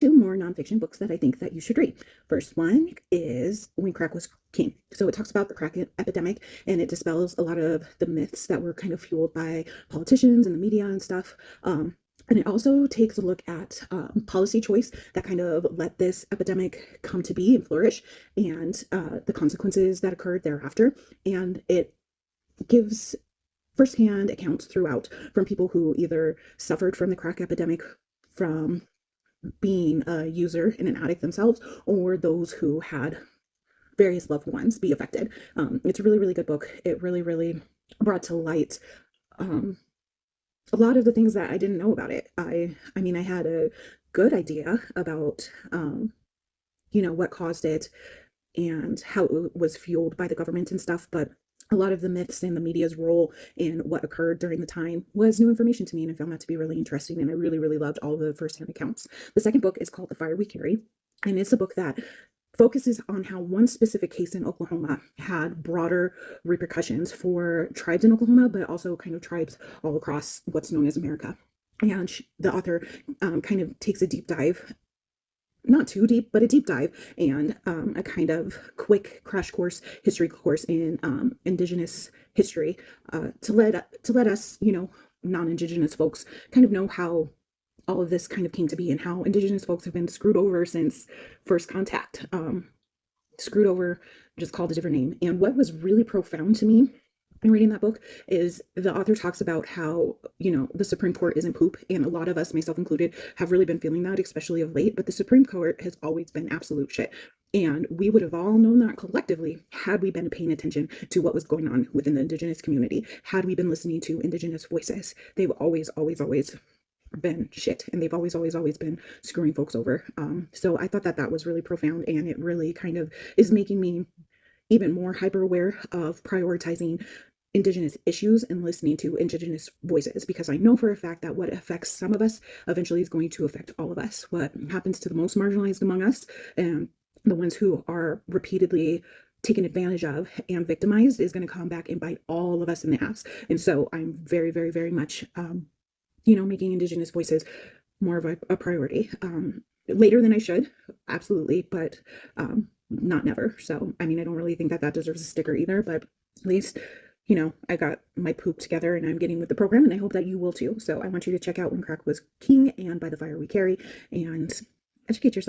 two more nonfiction books that I think that you should read. First one is When Crack Was King. So it talks about the crack epidemic, and it dispels a lot of the myths that were kind of fueled by politicians and the media and stuff. And it also takes a look at policy choice that kind of let this epidemic come to be and flourish, and the consequences that occurred thereafter. And it gives firsthand accounts throughout from people who either suffered from the crack epidemic from being a user and an addict themselves, or those who had various loved ones be affected. It's a really, really good book. It really, really brought to light um, a lot of the things that I didn't know about it. I mean, I had a good idea about, what caused it and how it was fueled by the government and stuff, but a lot of the myths and the media's role in what occurred during the time was new information to me, and I found that to be really interesting, and I really, really loved all the firsthand accounts. The second book is called The Fire We Carry, and it's a book that focuses on how one specific case in Oklahoma had broader repercussions for tribes in Oklahoma, but also kind of tribes all across what's known as America. And the author kind of takes a deep dive, not too deep, but a deep dive, and a kind of quick crash course, history course in Indigenous history, to let us, non-Indigenous folks, kind of know how all of this kind of came to be and how Indigenous folks have been screwed over since first contact. Screwed over, just called a different name. And what was really profound to me in reading that book is the author talks about how, the Supreme Court isn't poop. And a lot of us, myself included, have really been feeling that, especially of late. But the Supreme Court has always been absolute shit. And we would have all known that collectively had we been paying attention to what was going on within the Indigenous community, had we been listening to Indigenous voices. They've always, always, always been shit, and they've always, always, always been screwing folks over. So I thought that that was really profound, and it really kind of is making me even more hyper aware of prioritizing Indigenous issues and listening to Indigenous voices, because I know for a fact that what affects some of us eventually is going to affect all of us. What happens to the most marginalized among us, and the ones who are repeatedly taken advantage of and victimized, is going to come back and bite all of us in the ass. And so I'm very, very, very much making Indigenous voices more of a priority. Later than I should, absolutely, but not never. So, I mean, I don't really think that that deserves a sticker either, but at least, I got my poop together and I'm getting with the program, and I hope that you will too. So I want you to check out When Crack Was King and By the Fire We Carry, and educate yourself.